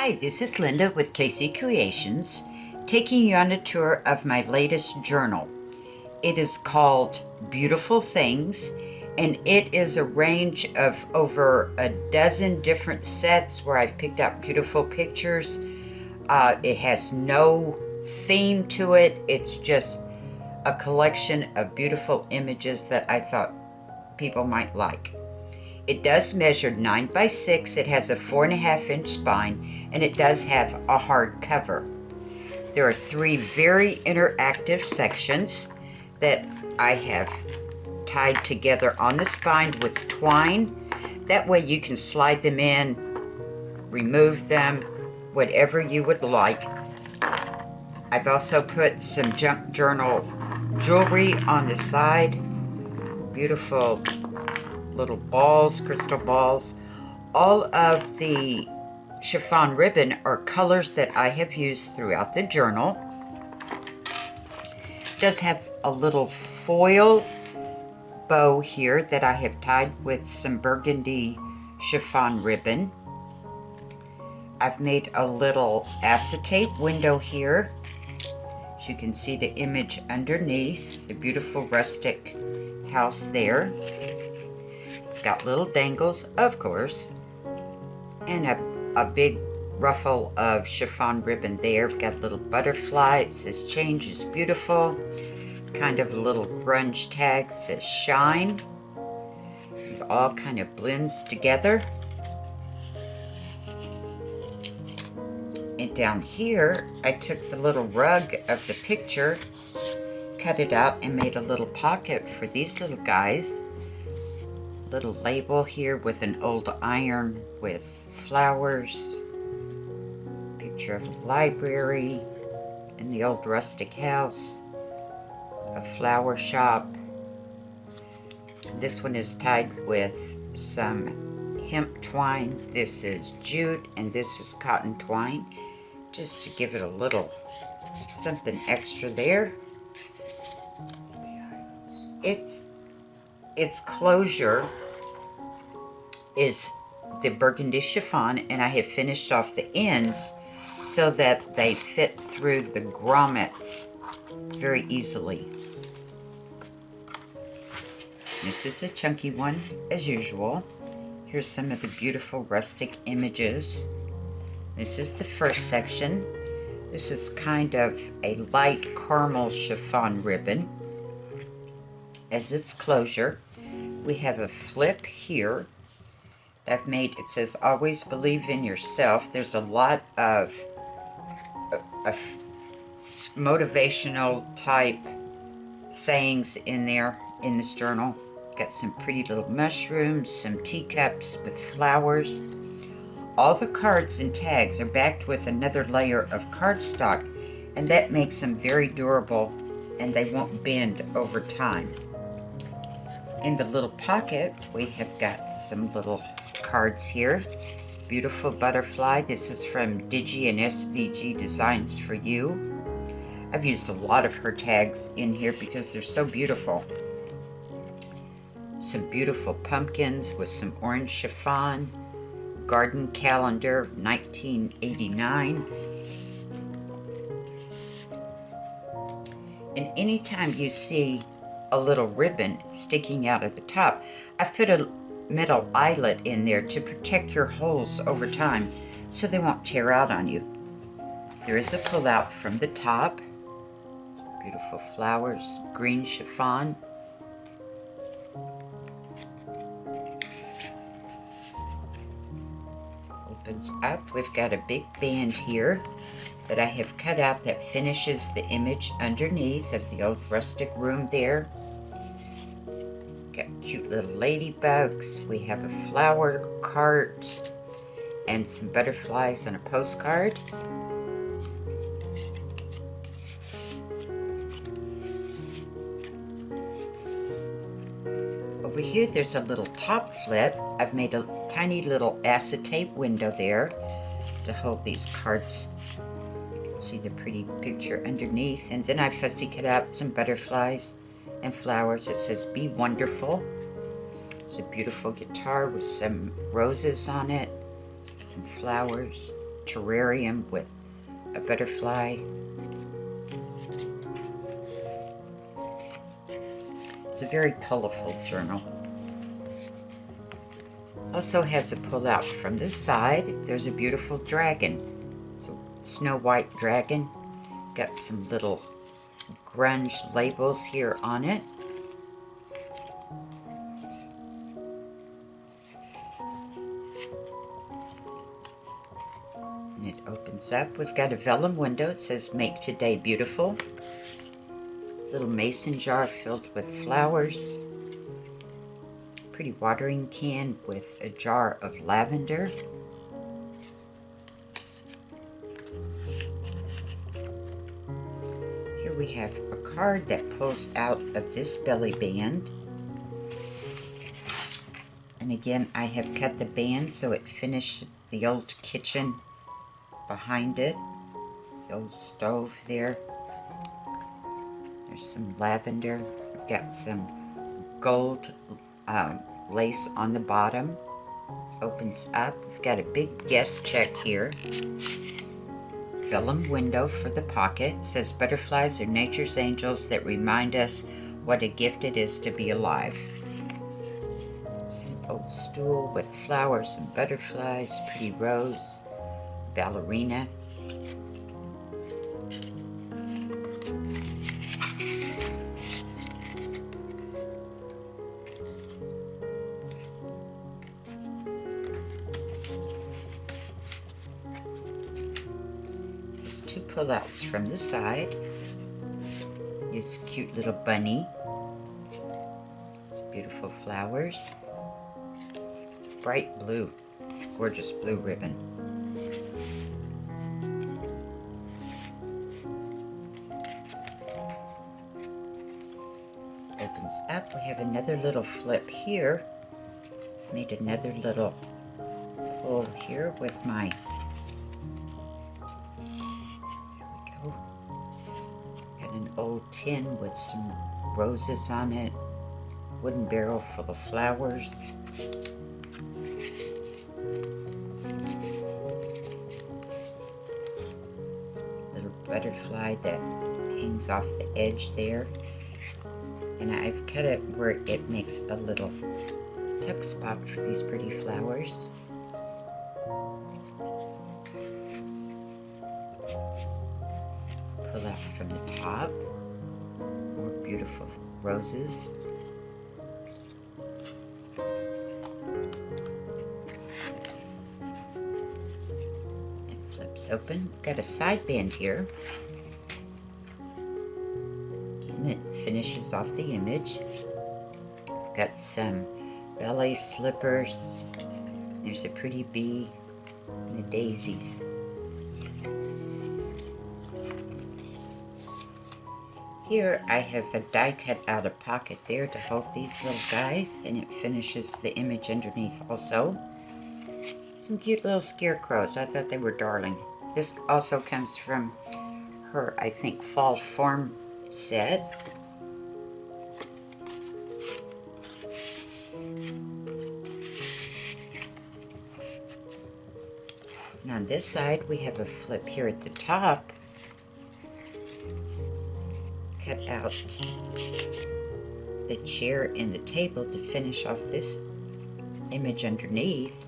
Hi, this is Linda with KC Creations, taking you on a tour of my latest journal. It is called Beautiful Things, and it is a range of over a dozen different sets where I've picked out beautiful pictures. It has no theme to it. It's just a collection of beautiful images that I thought people might like. It does measure 9 by 6. It has a 4.5-inch spine, and it does have a hard cover. There are 3 very interactive sections that I have tied together on the spine with twine. That way you can slide them in, remove them, whatever you would like. I've also put some junk journal jewelry on the side. Beautiful little balls, crystal balls. All of the chiffon ribbon are colors that I have used throughout the journal. It does have a little foil bow here that I have tied with some burgundy chiffon ribbon. I've made a little acetate window here. As you can see the image underneath, the beautiful rustic house there. It's got little dangles, of course, and a big ruffle of chiffon ribbon there. We've got a little butterfly. It says change is beautiful. Kind of a little grunge tag. It says shine. It all kind of blends together. And down here, I took the little rug of the picture, cut it out, and made a little pocket for these little guys. Little label here with an old iron with flowers, picture of a library in the old rustic house, a flower shop. This one is tied with some hemp twine. This is jute and this is cotton twine, just to give it a little something extra there. Its closure is the burgundy chiffon, and I have finished off the ends so that they fit through the grommets very easily. This is a chunky one, as usual. Here's some of the beautiful rustic images. This is the first section. This is kind of a light caramel chiffon ribbon as its closure. We have a flip here. I've made, it says always believe in yourself. There's a lot of motivational type sayings in there in this journal. Got some pretty little mushrooms, some teacups with flowers. All the cards and tags are backed with another layer of cardstock, and that makes them very durable and they won't bend over time. In the little pocket, we have got some little cards here. Beautiful butterfly. This is from Digi and SVG Designs for You. I've used a lot of her tags in here because they're so beautiful. Some beautiful pumpkins with some orange chiffon. Garden calendar, 1989. And anytime you see a little ribbon sticking out at the top, I've put a metal eyelet in there to protect your holes over time so they won't tear out on you. There is a pull out from the top. Some beautiful flowers, green chiffon. Opens up. We've got a big band here that I have cut out that finishes the image underneath of the old rustic room there. Got cute little ladybugs. We have a flower cart and some butterflies on a postcard. Over here there's a little top flip. I've made a tiny little acetate window there to hold these cards. You can see the pretty picture underneath, and then I fussy cut out some butterflies and flowers. It says be wonderful. It's a beautiful guitar with some roses on it, some flowers. terrarium with a butterfly. It's a very colorful journal. Also has a pull-out from this side. There's a beautiful dragon. It's a snow white dragon. Got some little grunge labels here on it. And it opens up. We've got a vellum window. It says "Make Today Beautiful." Little mason jar filled with flowers. Pretty watering can with a jar of lavender. Here we have a card that pulls out of this belly band. And again, I have cut the band so it finished the old kitchen behind it. The old stove there. There's some lavender. I've got some gold lace on the bottom. Opens up. We've got a big guest check here. Vellum window for the pocket. It says butterflies are nature's angels that remind us what a gift it is to be alive. Some old stool with flowers and butterflies. Pretty rose. Ballerina. Two pull-outs from the side. Here's a cute little bunny. It's beautiful flowers. It's bright blue. It's gorgeous blue ribbon. Opens up. We have another little flip here. Made another little pull here with my an old tin with some roses on it, wooden barrel full of flowers, little butterfly that hangs off the edge there, and I've cut it where it makes a little tuck spot for these pretty flowers. Pull out from the top, more beautiful roses. It flips open. Got a side band here. Again, it finishes off the image. I've got some ballet slippers. There's a pretty bee and the daisies. Here I have a die cut out a pocket there to hold these little guys, and it finishes the image underneath also. Some cute little scarecrows. I thought they were darling. This also comes from her, I think, fall form set. And on this side we have a flip here at the top. Cut out the chair and the table to finish off this image underneath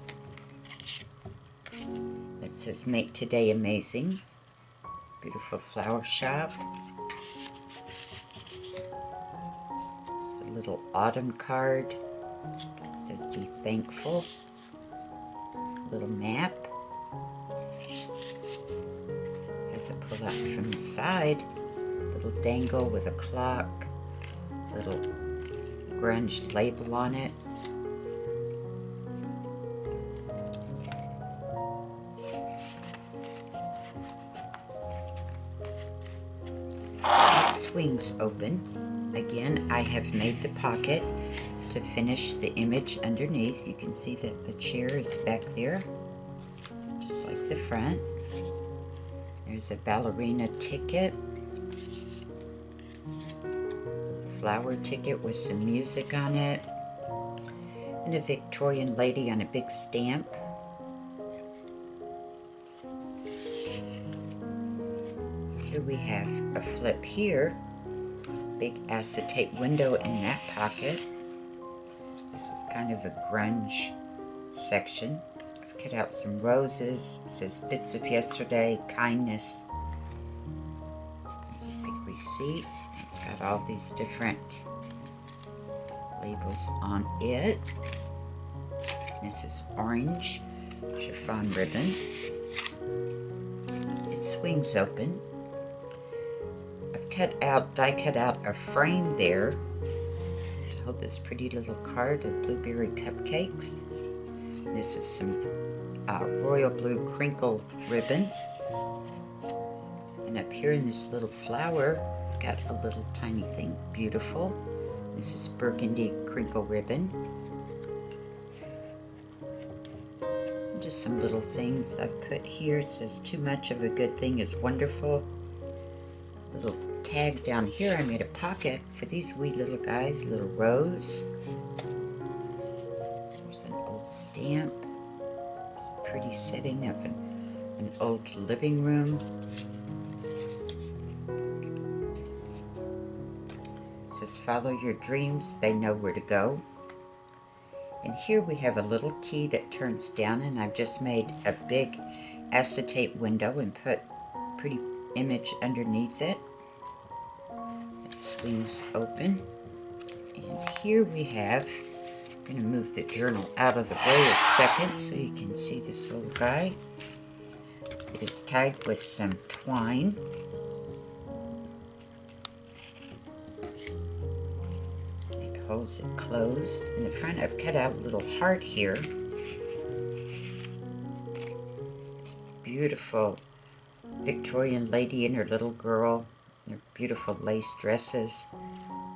that says "Make Today Amazing." Beautiful flower shop. It's a little autumn card. It says "Be Thankful." Little map. Has a pull out from the side. Little dangle with a clock, little grunge label on it. It swings open. Again, I have made the pocket to finish the image underneath. You can see that the chair is back there, just like the front. There's a ballerina ticket. Flower ticket with some music on it, and a Victorian lady on a big stamp. Here we have a flip here, big acetate window in that pocket. This is kind of a grunge section. I've cut out some roses. It says bits of yesterday, kindness. There's a big receipt. It's got all these different labels on it. This is orange chiffon ribbon. It swings open. I cut out a frame there to hold this pretty little card of blueberry cupcakes. This is some royal blue crinkle ribbon. And up here in this little flower, I've got a little tiny thing, beautiful. This is burgundy crinkle ribbon. And just some little things I've put here. It says, too much of a good thing is wonderful. Little tag down here, I made a pocket for these wee little guys, little rose. There's an old stamp. It's a pretty setting of an old living room. It says, follow your dreams, they know where to go. And here we have a little key that turns down, and I've just made a big acetate window and put a pretty image underneath it. It swings open. And here we have, I'm going to move the journal out of the way a second so you can see this little guy. It is tied with some twine. It holds it closed. In the front I've cut out a little heart here. Beautiful Victorian lady and her little girl, their beautiful lace dresses,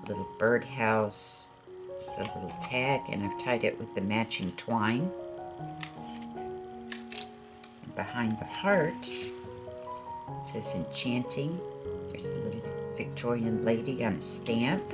little birdhouse, just a little tag, and I've tied it with the matching twine. And behind the heart, it says enchanting. There's a little Victorian lady on a stamp.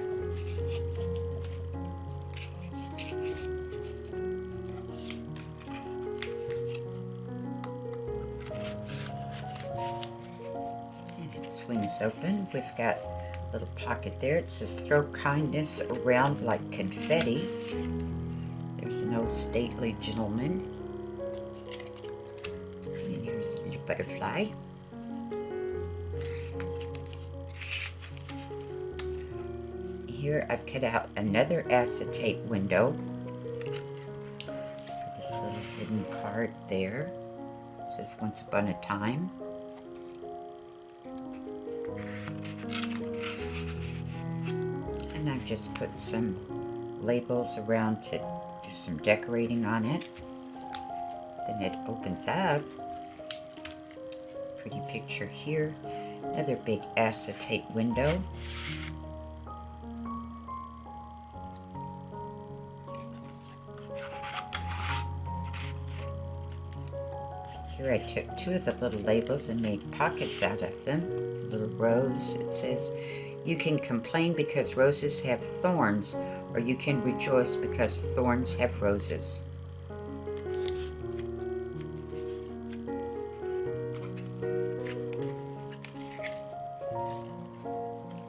Swings open. We've got a little pocket there. It says throw kindness around like confetti. There's an old stately gentleman. And here's a little butterfly. Here I've cut out another acetate window for this little hidden card there. It says once upon a time. And I've just put some labels around to do some decorating on it. Then it opens up. Pretty picture here. Another big acetate window. Here I took two of the little labels and made pockets out of them. A little rose, it says, you can complain because roses have thorns, or you can rejoice because thorns have roses.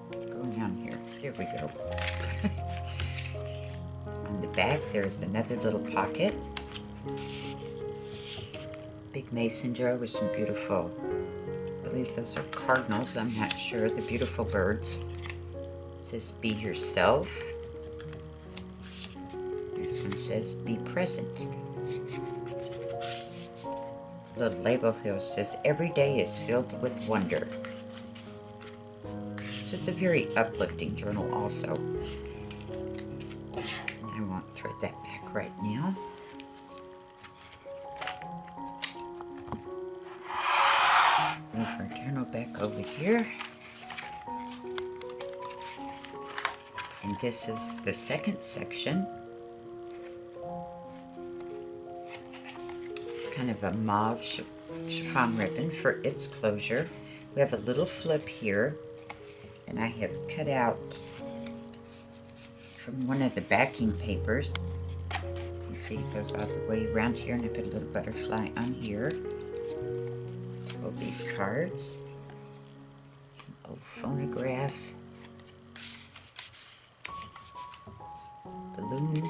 What's going on here? There we go. On the back, there's another little pocket. Big mason jar with some beautiful, I believe those are cardinals, I'm not sure, the beautiful birds. It says be yourself. This one says be present. The little label here says every day is filled with wonder. So it's a very uplifting journal also. And I won't thread that back right now. Move our journal back over here. And this is the second section. It's kind of a mauve chiffon ribbon for its closure. We have a little flip here, and I have cut out from one of the backing papers. You can see it goes all the way around here, and I put a little butterfly on here. These cards. Old phonograph. Balloon.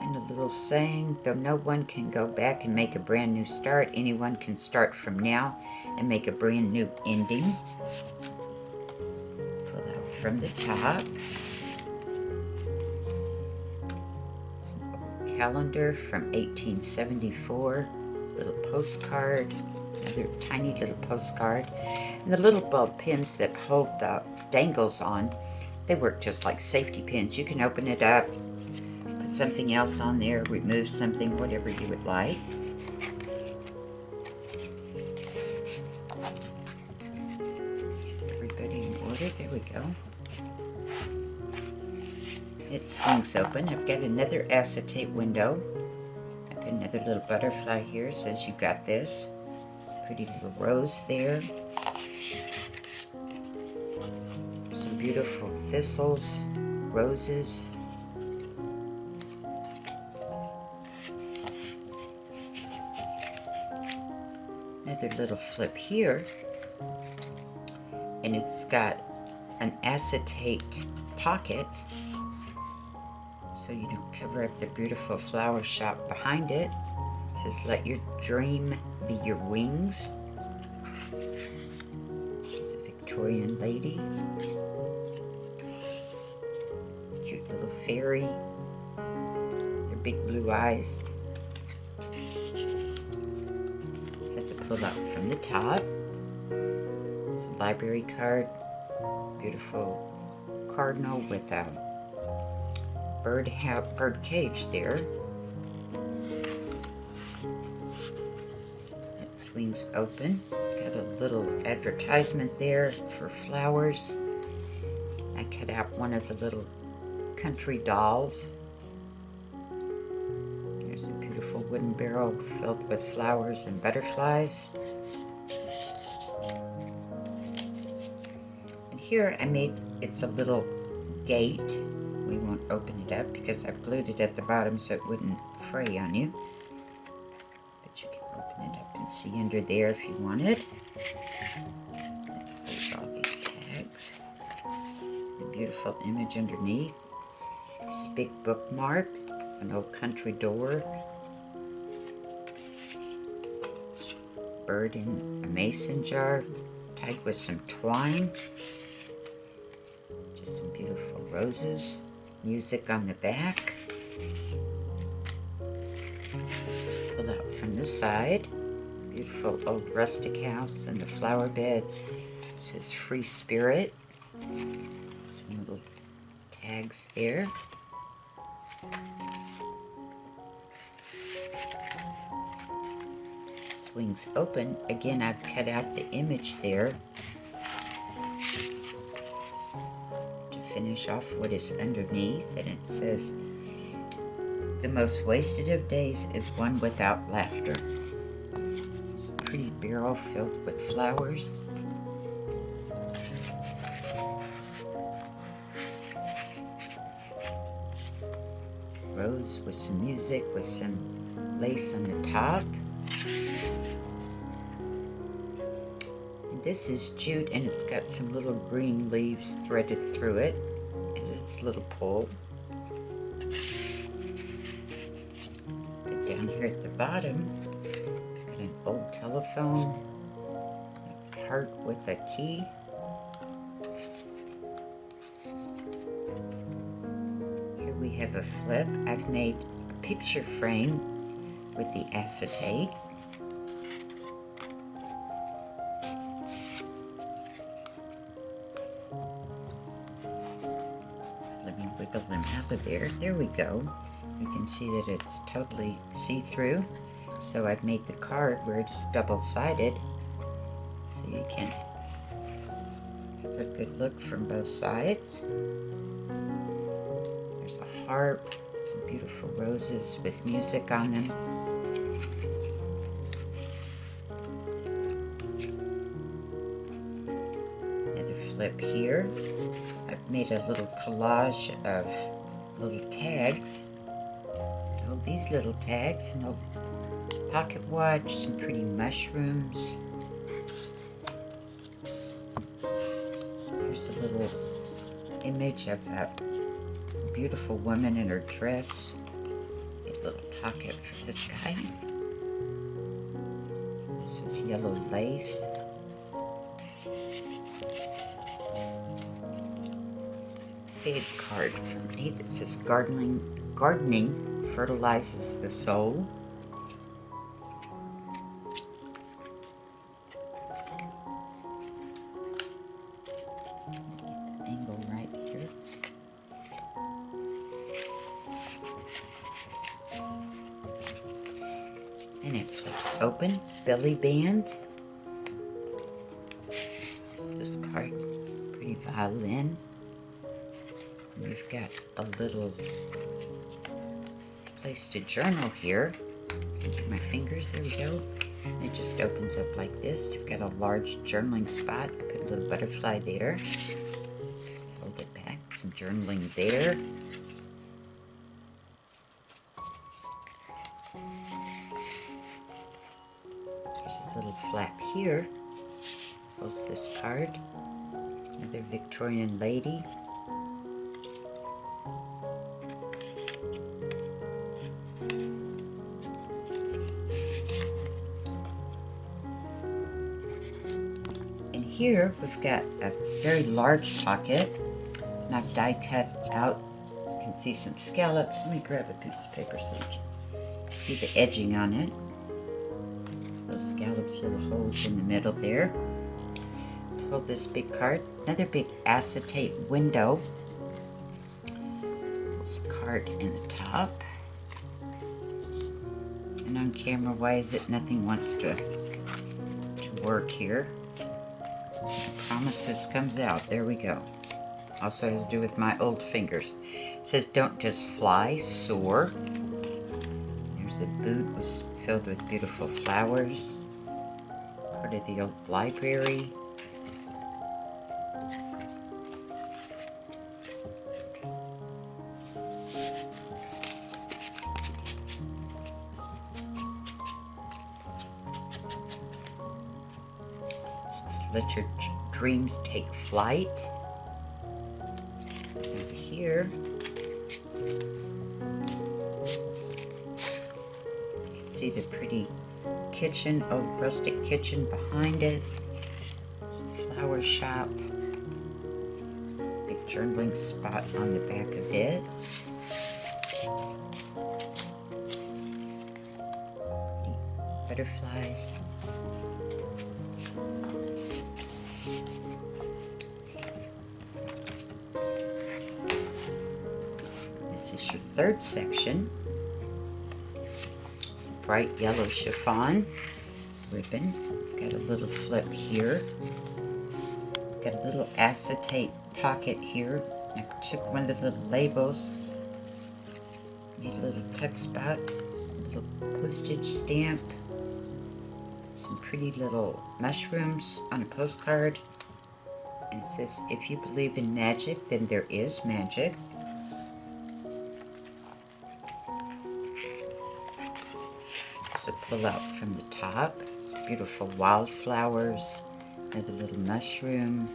And a little saying, though no one can go back and make a brand new start, anyone can start from now and make a brand new ending. Pull out from the top. It's an old calendar from 1874. Little postcard. Another tiny little postcard. And the little bulb pins that hold the dangles on, they work just like safety pins. You can open it up, put something else on there, remove something, whatever you would like. Everybody in order, there we go. It swings open. I've got another acetate window. I've got another little butterfly here. It says you got this. Pretty little rose there. Some beautiful thistles, roses. Another little flip here, and it's got an acetate pocket so you don't cover up the beautiful flower shop behind it. It says, let your dream be your wings. There's a Victorian lady. Cute little fairy. Their big blue eyes. Has a pull out from the top. It's a library card. Beautiful cardinal with a bird cage there. It swings open. Got a little advertisement there for flowers. I cut out one of the little country dolls. There's a beautiful wooden barrel filled with flowers and butterflies. And here I made, it's a little gate. We won't open it up because I've glued it at the bottom so it wouldn't fray on you. But you can open it up and see under there if you wanted. There's all these tags. There's a beautiful image underneath. There's a big bookmark, an old country door. Bird in a mason jar tied with some twine. Just some beautiful roses. Music on the back. Let's pull out from the side. Beautiful old rustic house and the flower beds. It says Free Spirit. Some little tags there. Swings open. Again, I've cut out the image there to finish off what is underneath, and it says, the most wasted of days is one without laughter. It's a pretty barrel filled with flowers. Rose with some music with some lace on the top. This is jute, and it's got some little green leaves threaded through it as its little pole. But down here at the bottom, got an old telephone, a heart with a key. Here we have a flip. I've made a picture frame with the acetate. Wiggle them out of there. There we go. You can see that it's totally see-through. So I've made the card where it is double-sided, so you can have a good look from both sides. There's a harp, some beautiful roses with music on them. Another flip here. I've made a little collage of little tags. Oh, these little tags, an old pocket watch, some pretty mushrooms. little image of a beautiful woman in her dress. A little pocket for this guy. This is yellow lace. Big card from me that says gardening fertilizes the soul. Get the angle right here. And it flips open. Belly band. There's this card. Pretty violin. And you've got a little place to journal here. Get my fingers, there we go. And it just opens up like this. You've got a large journaling spot. I put a little butterfly there. Just fold it back. Some journaling there. There's a little flap here. Post this card. Another Victorian lady. Here we've got a very large pocket, and I've die cut out. You can see some scallops. Let me grab a piece of paper so you can see the edging on it. Those scallops, little holes in the middle there. To hold this big card, another big acetate window. This card in the top. And on camera, why is it nothing wants to work here? I promise this comes out. There we go. Also has to do with my old fingers. It says, don't just fly, soar. There's a boot was filled with beautiful flowers. Part of the old library. Let your dreams take flight. Over here, you can see the pretty kitchen, old rustic kitchen behind it. It's a flower shop. Big journaling spot on the back of it. Pretty butterflies. This is your third section. It's a bright yellow chiffon ribbon. We've got a little flip here. We've got a little acetate pocket here. I took one of the little labels, made a little tuck spot, just a little postage stamp, some pretty little mushrooms on a postcard. And it says, if you believe in magic, then there is magic. A pull out from the top. It's beautiful wildflowers, another little mushroom,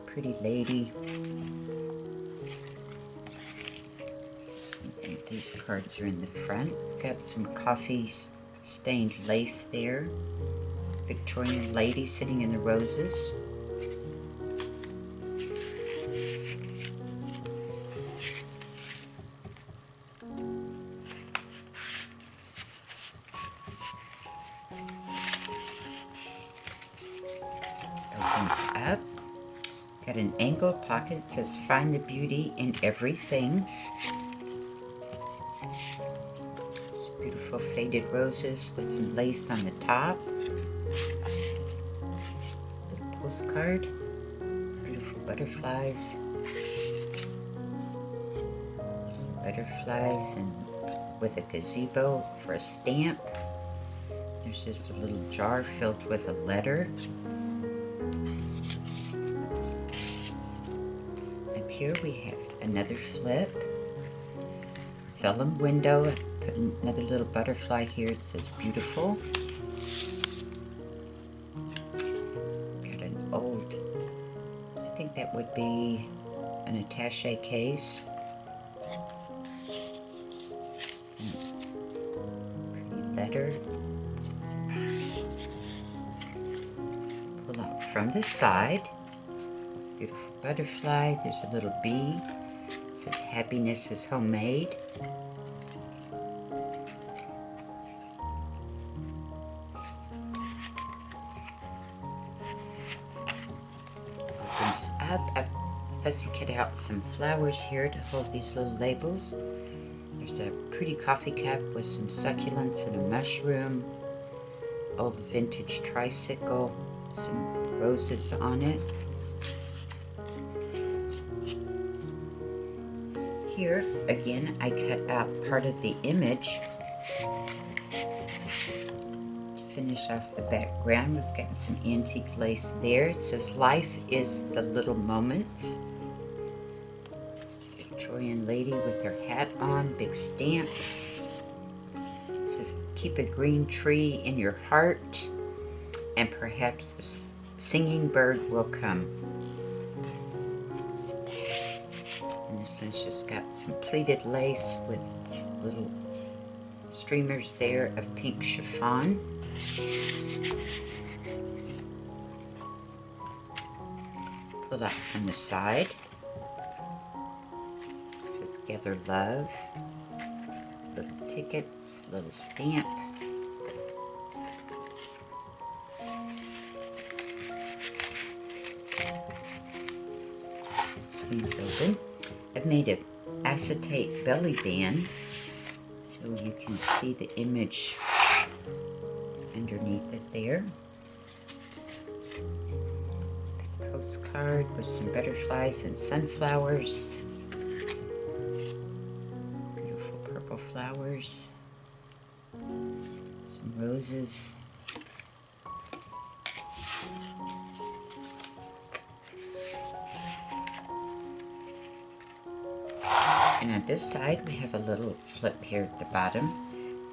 pretty lady. And these cards are in the front. Got some coffee stained lace there. Victorian lady sitting in the roses. Opens up. Got an angled pocket. It says, find the beauty in everything. It's beautiful faded roses with some lace on the top. Little postcard. Beautiful butterflies. Some butterflies and with a gazebo for a stamp. There's just a little jar filled with a letter. Here we have another flip, vellum window. Put another little butterfly here. It says beautiful. Got an old, I think that would be an attache case. Pretty letter. Pull out from the side. Beautiful butterfly. There's a little bee. It says happiness is homemade. Opens up. I've fussy cut out some flowers here to hold these little labels. There's a pretty coffee cup with some succulents and a mushroom. Old vintage tricycle. Some roses on it. Here, again, I cut out part of the image to finish off the background. We've got some antique lace there. It says, life is the little moments. Victorian lady with her hat on, big stamp. It says, keep a green tree in your heart, and perhaps the singing bird will come. And this one's just got some pleated lace with little streamers there of pink chiffon. Pull out from the side. It says gather love. Little tickets, little stamp. Swings open. I've made an acetate belly band so you can see the image underneath it there. It's a big postcard with some butterflies and sunflowers. Beautiful purple flowers. Some roses. And on this side, we have a little flip here at the bottom.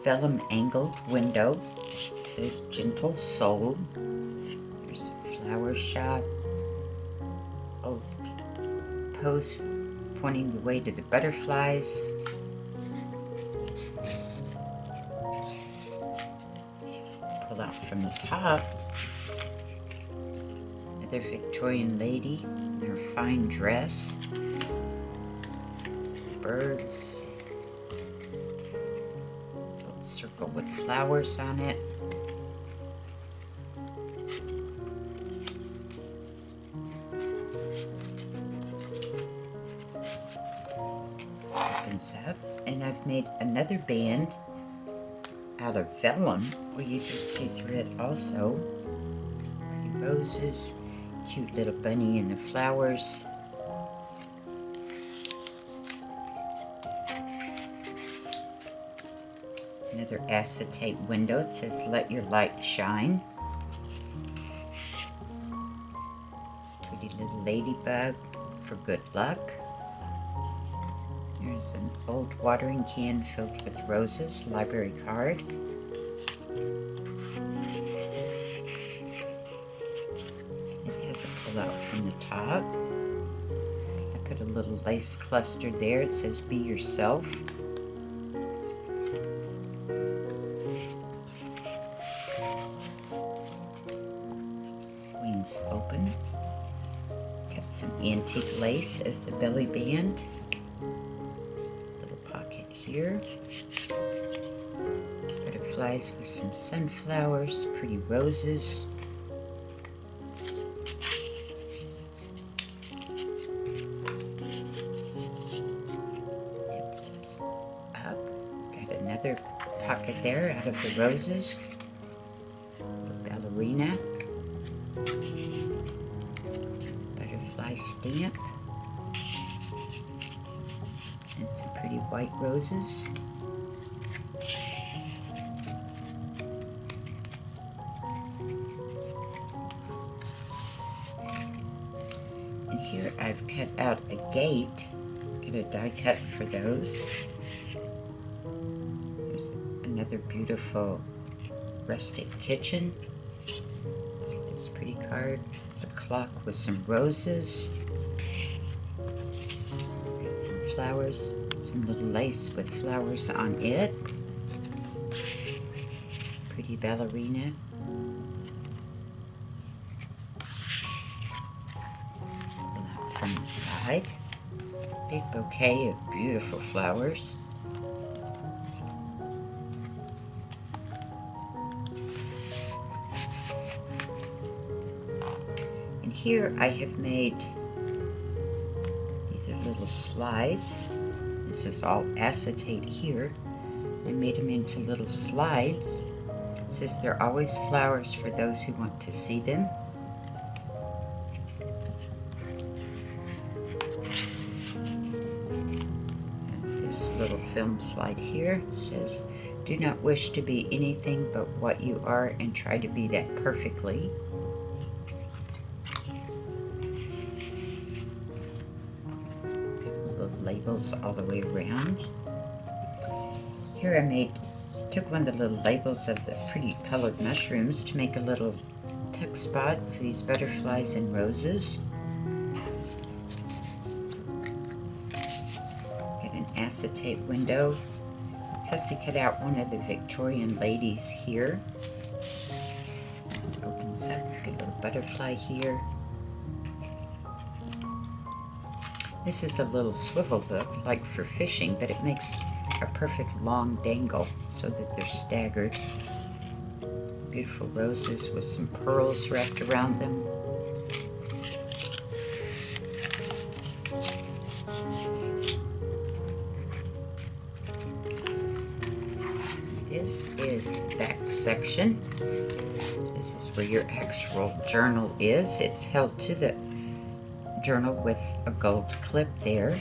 Vellum angled window. It says gentle soul. There's a flower shop. Old post pointing the way to the butterflies. Yes, pull out from the top. Another Victorian lady in her fine dress. Birds, little circle with flowers on it. Opens up, and I've made another band out of vellum where you can see through it also. Pretty roses, cute little bunny in the flowers. Another acetate window. It says, let your light shine. Pretty little ladybug for good luck. There's an old watering can filled with roses, library card. It has a pull-out from the top. I put a little lace cluster there. It says, be yourself. Swings open. Got some antique lace as the belly band. Little pocket here. Butterflies with some sunflowers, pretty roses. It flips up. Got another pocket there out of the roses. Little ballerina. Butterfly stamp. And some pretty white roses. And here I've cut out a gate. Get a die cut for those. There's another beautiful rustic kitchen. Look at this pretty card. It's a clock with some roses. flowers, some little lace with flowers on it. Pretty ballerina. Pull out from the side. Big bouquet of beautiful flowers. And here I have made, these are little slides. This is all acetate here. I made them into little slides. It says there are always flowers for those who want to see them. And this little film slide here says, do not wish to be anything but what you are and try to be that perfectly. Little labels all the way around. Here I took one of the little labels of the pretty colored mushrooms to make a little tuck spot for these butterflies and roses. Get an acetate window. Fussy cut out one of the Victorian ladies here. It opens up, get a little butterfly here. This is a little swivel book, like for fishing, but it makes a perfect long dangle so that they're staggered. Beautiful roses with some pearls wrapped around them. This is the back section. This is where your actual journal is. It's held to the journal with a gold clip there.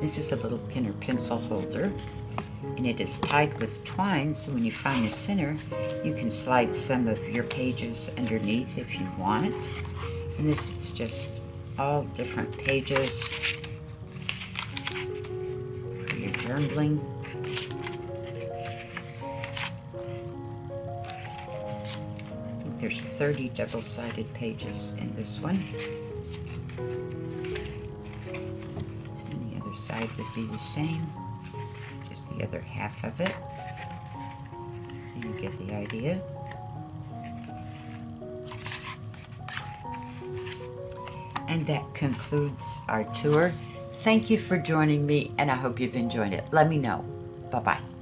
This is a little pen or pencil holder, and it is tied with twine, so when you find the center, you can slide some of your pages underneath if you want. And this is just all different pages for your journaling. I think there's 30 double-sided pages in this one. Side would be the same, just the other half of it, so you get the idea. And that concludes our tour. Thank you for joining me, and I hope you've enjoyed it. Let me know. Bye-bye.